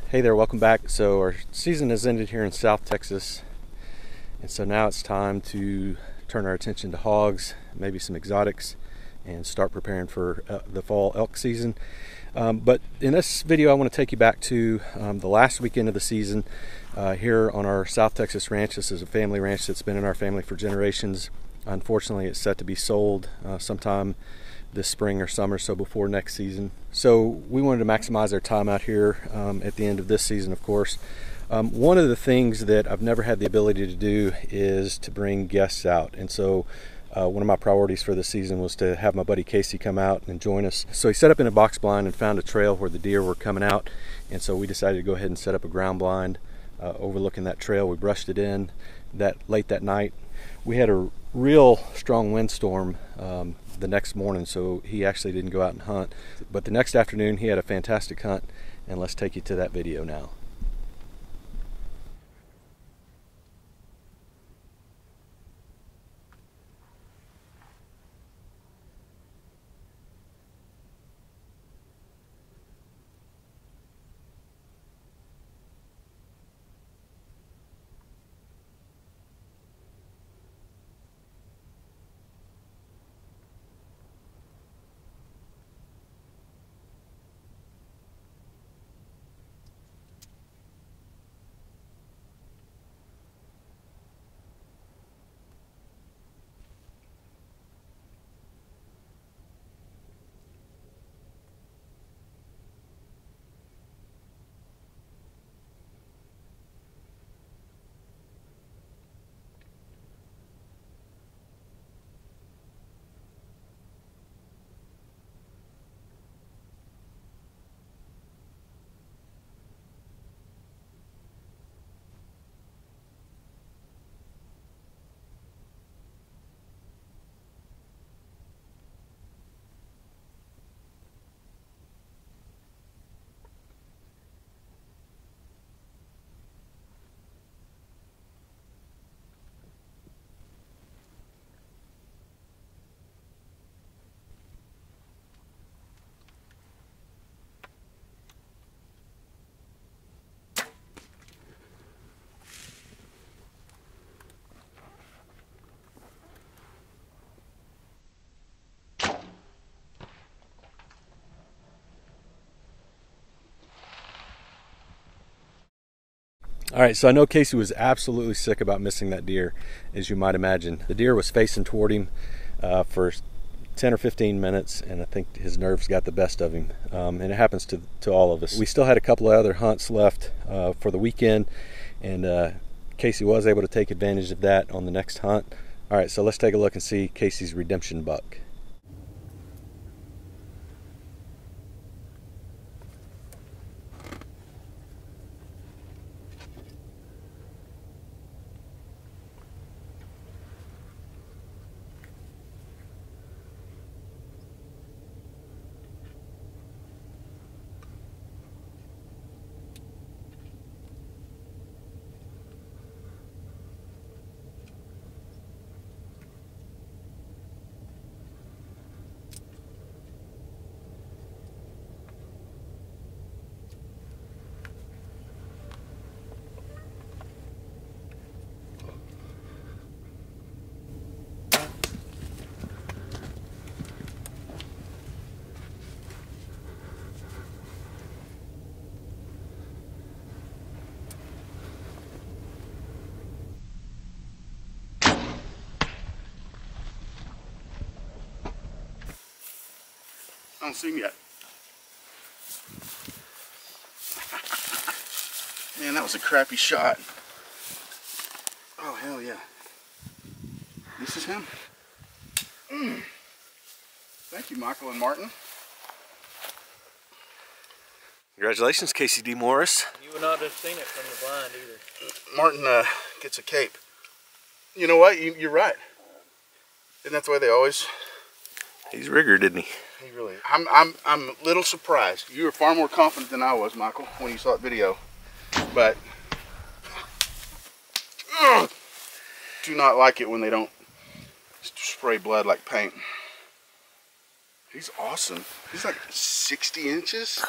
Hey there, welcome back. So our season has ended here in South Texas, and so now it's time to turn our attention to hogs, maybe some exotics, and start preparing for the fall elk season. But in this video I want to take you back to the last weekend of the season here on our South Texas ranch. This is a family ranch that's been in our family for generations. Unfortunately, it's set to be sold sometime this spring or summer, so before next season. So we wanted to maximize our time out here at the end of this season, of course. One of the things that I've never had the ability to do is to bring guests out, and so one of my priorities for this season was to have my buddy Casey come out and join us. So he set up in a box blind and found a trail where the deer were coming out, and so we decided to go ahead and set up a ground blind overlooking that trail. We brushed it in late that night. We had a real strong windstorm the next morning, so he actually didn't go out and hunt. But the next afternoon he had a fantastic hunt, and let's take you to that video now. All right, so I know Casey was absolutely sick about missing that deer, as you might imagine. The deer was facing toward him for 10 or 15 minutes, and I think his nerves got the best of him. And it happens to all of us. We still had a couple of other hunts left for the weekend, and Casey was able to take advantage of that on the next hunt. All right, so let's take a look and see Casey's redemption buck. I don't see him yet. Man, that was a crappy shot. Oh, hell yeah. This is him. Thank you, Michael and Martin. Congratulations, Casey D. Morris. You would not have seen it from the blind either. Martin gets a cape. You know what? You're right. Isn't that the way they always... He's riggered, didn't he? He really is. I'm a little surprised. You were far more confident than I was, Michael, when you saw that video. But do not like it when they don't spray blood like paint. He's awesome. He's like 60 inches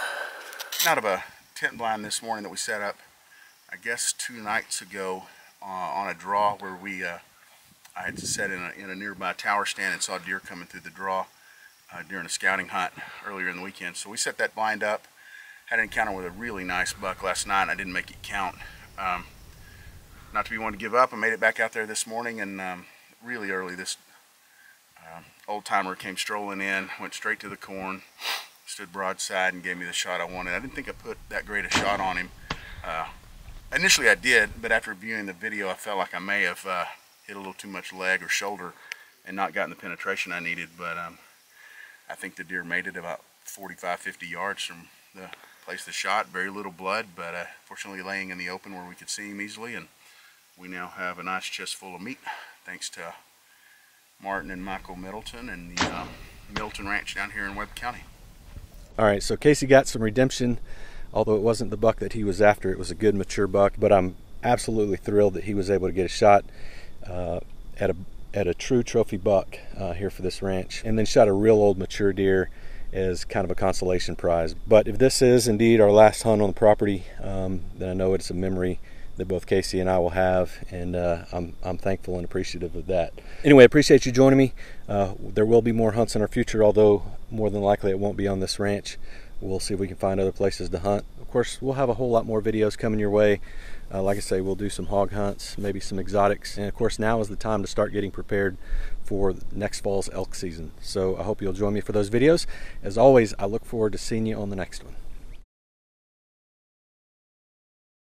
out of a tent blind this morning that we set up, I guess 2 nights ago, on a draw where we I had set in a nearby tower stand and saw deer coming through the draw during a scouting hunt earlier in the weekend. So we set that blind up. Had an encounter with a really nice buck last night. I didn't make it count. Not to be one to give up, I made it back out there this morning, and really early this old timer came strolling in, went straight to the corn, stood broadside and gave me the shot I wanted. I didn't think I put that great a shot on him. Initially I did, but after viewing the video I felt like I may have hit a little too much leg or shoulder and not gotten the penetration I needed, but I think the deer made it about 45-50 yards from the place the shot. Very little blood, but fortunately laying in the open where we could see him easily, and we now have a nice chest full of meat thanks to Martin and Michael Middleton and the Middleton Ranch down here in Webb County. All right, so Casey got some redemption. Although it wasn't the buck that he was after, it was a good mature buck, but I'm absolutely thrilled that he was able to get a shot at a true trophy buck here for this ranch, and then shot a real old mature deer as kind of a consolation prize. But if this is indeed our last hunt on the property, then I know it's a memory that both Casey and I will have, and I'm thankful and appreciative of that. Anyway, I appreciate you joining me. There will be more hunts in our future, although more than likely it won't be on this ranch. We'll see if we can find other places to hunt. Of course, we'll have a whole lot more videos coming your way. Like I say, we'll do some hog hunts, maybe some exotics, and of course now is the time to start getting prepared for next fall's elk season. So I hope you'll join me for those videos. As always, I look forward to seeing you on the next one.